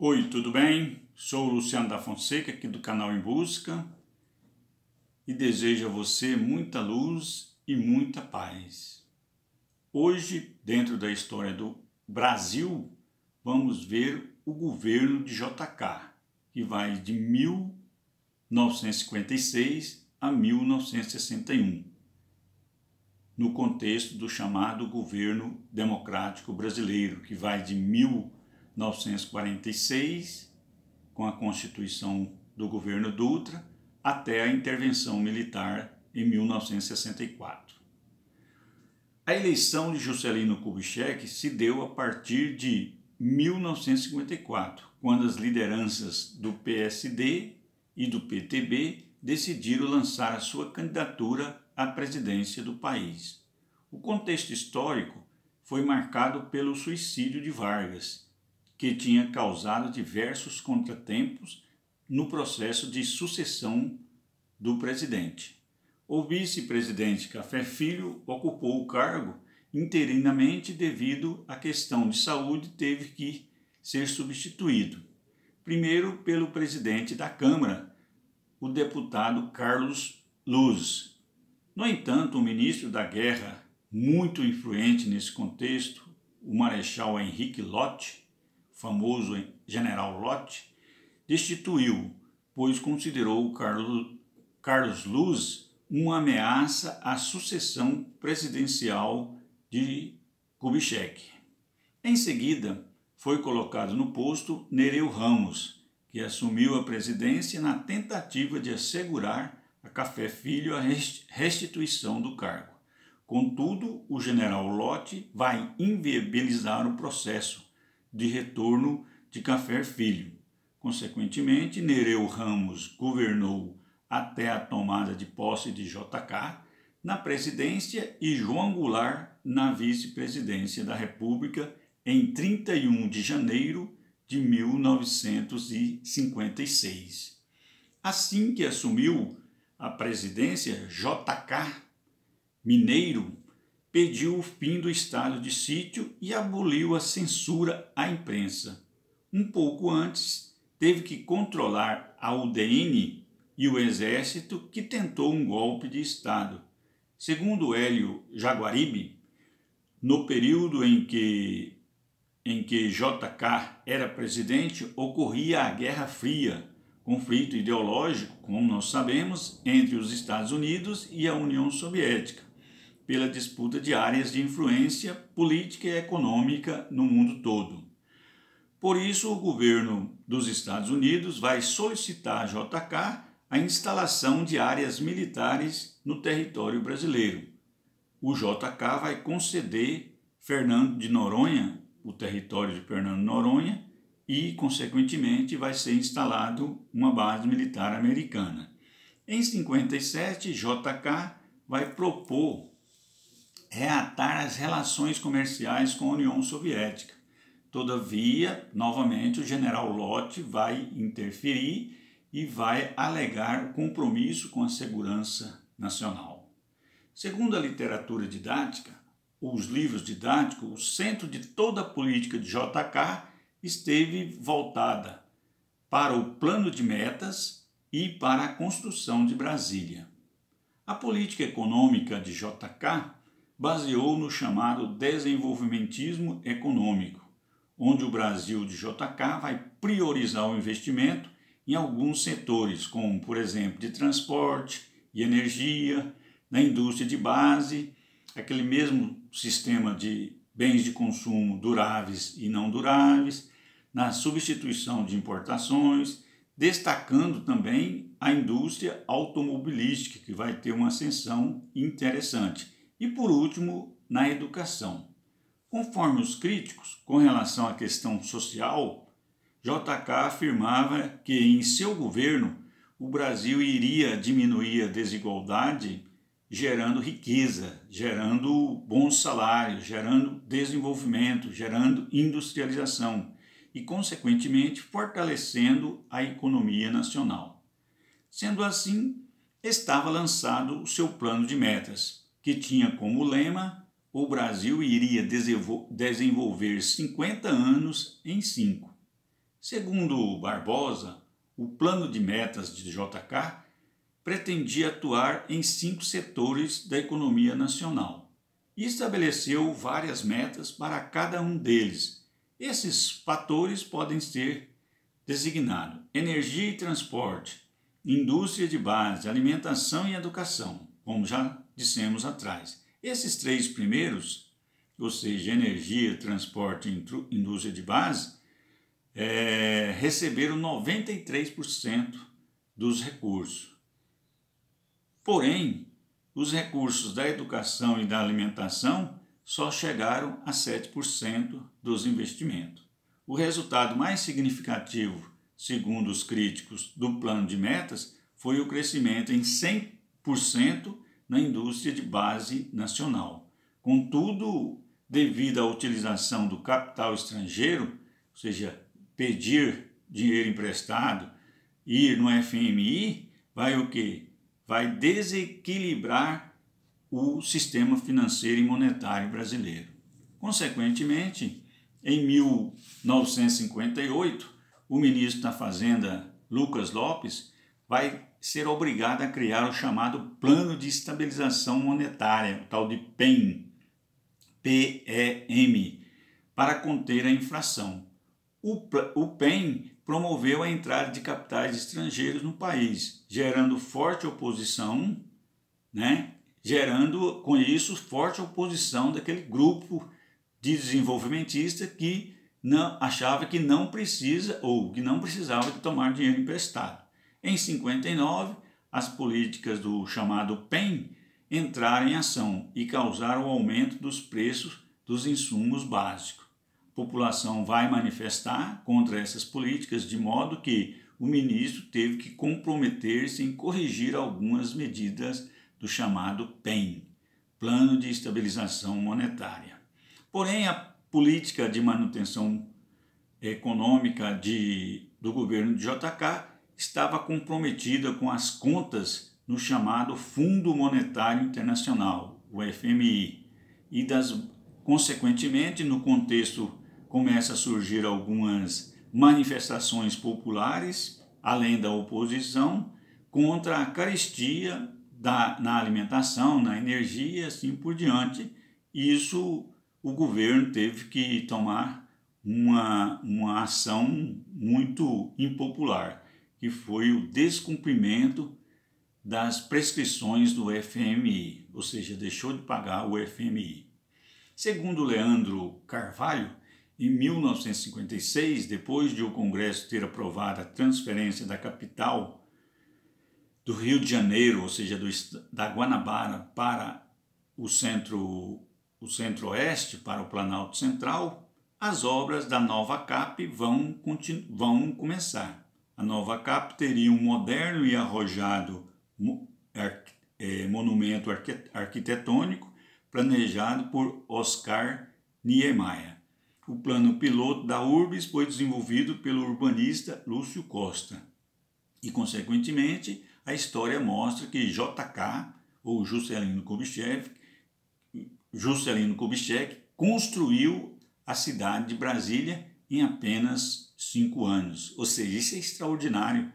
Oi, tudo bem? Sou o Luciano da Fonseca, aqui do canal Em Busca, e desejo a você muita luz e muita paz. Hoje, dentro da história do Brasil, vamos ver o governo de JK, que vai de 1956 a 1961, no contexto do chamado governo democrático brasileiro, que vai de 1946, com a constituição do governo Dutra, até a intervenção militar em 1964. A eleição de Juscelino Kubitschek se deu a partir de 1954, quando as lideranças do PSD e do PTB decidiram lançar a sua candidatura à presidência do país. O contexto histórico foi marcado pelo suicídio de Vargas, que tinha causado diversos contratempos no processo de sucessão do presidente. O vice-presidente Café Filho ocupou o cargo interinamente devido à questão de saúde, teve que ser substituído. Primeiro pelo presidente da Câmara, o deputado Carlos Luz. No entanto, o ministro da Guerra, muito influente nesse contexto, o Marechal Henrique Lott, famoso General Lott, destituiu, pois considerou o Carlos Luz uma ameaça à sucessão presidencial de Kubitschek. Em seguida, foi colocado no posto Nereu Ramos, que assumiu a presidência na tentativa de assegurar a Café Filho a restituição do cargo. Contudo, o general Lott vai inviabilizar o processo de retorno de Café Filho. Consequentemente, Nereu Ramos governou até a tomada de posse de JK na presidência e João Goulart na vice-presidência da República em 31 de janeiro de 1956. Assim que assumiu a presidência, JK Mineiro pediu o fim do estado de sítio e aboliu a censura à imprensa. Um pouco antes, teve que controlar a UDN e o Exército, que tentou um golpe de Estado. Segundo Hélio Jaguaribe, no período em que JK era presidente, ocorria a Guerra Fria, conflito ideológico, como nós sabemos, entre os Estados Unidos e a União Soviética, pela disputa de áreas de influência política e econômica no mundo todo. Por isso, o governo dos Estados Unidos vai solicitar a JK a instalação de áreas militares no território brasileiro. O JK vai conceder Fernando de Noronha, o território de Fernando de Noronha, e, consequentemente, vai ser instalado uma base militar americana. Em 57, JK vai propor reatar as relações comerciais com a União Soviética. Todavia, novamente, o general Lott vai interferir e vai alegar o compromisso com a segurança nacional. Segundo a literatura didática, os livros didáticos, o centro de toda a política de JK esteve voltada para o plano de metas e para a construção de Brasília. A política econômica de JK baseou no chamado desenvolvimentismo econômico, onde o Brasil de JK vai priorizar o investimento em alguns setores, como, por exemplo, de transporte e energia, na indústria de base, aquele mesmo sistema de bens de consumo duráveis e não duráveis, na substituição de importações, destacando também a indústria automobilística, que vai ter uma ascensão interessante. E, por último, na educação. Conforme os críticos, com relação à questão social, JK afirmava que em seu governo o Brasil iria diminuir a desigualdade, gerando riqueza, gerando bons salários, gerando desenvolvimento, gerando industrialização e, consequentemente, fortalecendo a economia nacional. Sendo assim, estava lançado o seu plano de metas, que tinha como lema: o Brasil iria desenvolver 50 anos em 5. Segundo Barbosa, o plano de metas de JK pretendia atuar em 5 setores da economia nacional e estabeleceu várias metas para cada um deles. Esses fatores podem ser designados: energia e transporte, indústria de base, alimentação e educação, como já dissemos atrás. Esses 3 primeiros, ou seja, energia, transporte e indústria de base, receberam 93% dos recursos. Porém, os recursos da educação e da alimentação só chegaram a 7% dos investimentos. O resultado mais significativo, segundo os críticos do plano de metas, foi o crescimento em 100% na indústria de base nacional. Contudo, devido à utilização do capital estrangeiro, ou seja, pedir dinheiro emprestado, ir no FMI, vai o quê? Vai desequilibrar o sistema financeiro e monetário brasileiro. Consequentemente, em 1958, o ministro da Fazenda, Lucas Lopes, vai ser obrigado a criar o chamado Plano de Estabilização Monetária, o tal de PEM, PEM, para conter a inflação. O PEM promoveu a entrada de capitais estrangeiros no país, gerando forte oposição, gerando com isso forte oposição daquele grupo de desenvolvimentista que achava que não precisa ou que não precisava de tomar dinheiro emprestado. Em 59, as políticas do chamado PEM entraram em ação e causaram o aumento dos preços dos insumos básicos. A população vai manifestar contra essas políticas, de modo que o ministro teve que comprometer-se em corrigir algumas medidas do chamado PEM, Plano de Estabilização Monetária. Porém, a política de manutenção econômica do governo de JK estava comprometida com as contas no chamado Fundo Monetário Internacional, o FMI, e consequentemente, no contexto começa a surgir algumas manifestações populares, além da oposição, contra a carestia na alimentação, na energia e assim por diante. Isso o governo teve que tomar uma ação muito impopular, que foi o descumprimento das prescrições do FMI, ou seja, deixou de pagar o FMI. Segundo Leandro Carvalho, em 1956, depois de o Congresso ter aprovado a transferência da capital do Rio de Janeiro, ou seja, da Guanabara para o centro-oeste, para o Planalto Central, as obras da nova CAP vão começar. A nova CAP teria um moderno e arrojado monumento arquitetônico planejado por Oscar Niemeyer. O plano piloto da URBS foi desenvolvido pelo urbanista Lúcio Costa e, consequentemente, a história mostra que JK, ou Juscelino Kubitschek, construiu a cidade de Brasília em apenas 5 anos. Ou seja, isso é extraordinário.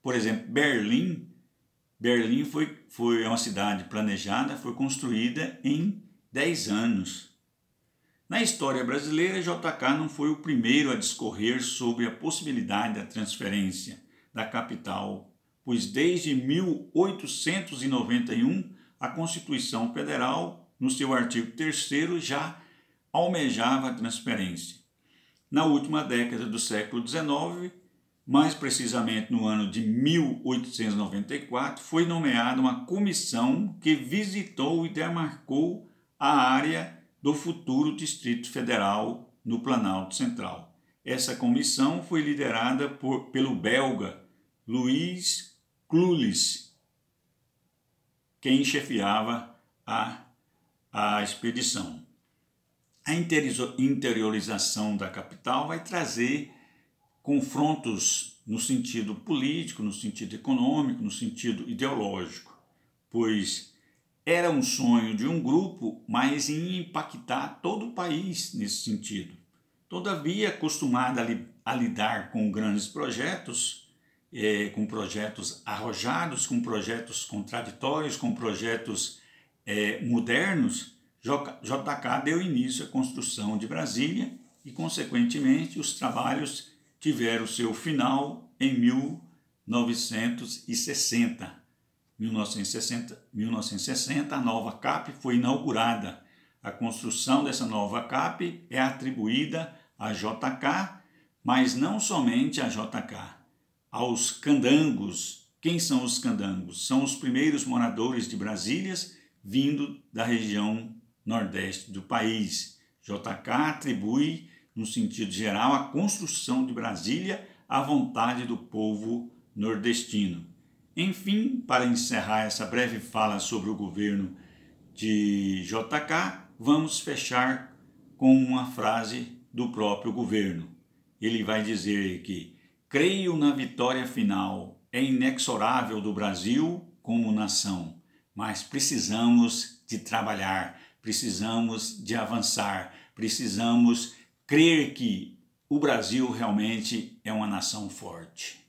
Por exemplo, Berlim foi uma cidade planejada, foi construída em 10 anos. Na história brasileira, JK não foi o primeiro a discorrer sobre a possibilidade da transferência da capital, pois desde 1891 a Constituição Federal, no seu artigo 3º, já almejava a transferência. Na última década do século XIX, mais precisamente no ano de 1894, foi nomeada uma comissão que visitou e demarcou a área do futuro Distrito Federal no Planalto Central. Essa comissão foi liderada pelo belga Louis Clulis, quem chefiava a expedição. A interiorização da capital vai trazer confrontos no sentido político, no sentido econômico, no sentido ideológico, pois era um sonho de um grupo, mas em impactar todo o país nesse sentido. Todavia, acostumada a lidar com grandes projetos, com projetos arrojados, com projetos contraditórios, com projetos modernos, JK deu início à construção de Brasília e, consequentemente, os trabalhos tiveram seu final em 1960. 1960, a nova CAP foi inaugurada. A construção dessa nova CAP é atribuída a JK, mas não somente a JK, aos candangos. Quem são os candangos? São os primeiros moradores de Brasília vindo da região nordeste do país. JK atribui, no sentido geral, a construção de Brasília à vontade do povo nordestino. Enfim, para encerrar essa breve fala sobre o governo de JK, vamos fechar com uma frase do próprio governo. Ele vai dizer que creio na vitória final, é inexorável do Brasil como nação, mas precisamos de trabalhar, precisamos de avançar, precisamos crer que o Brasil realmente é uma nação forte.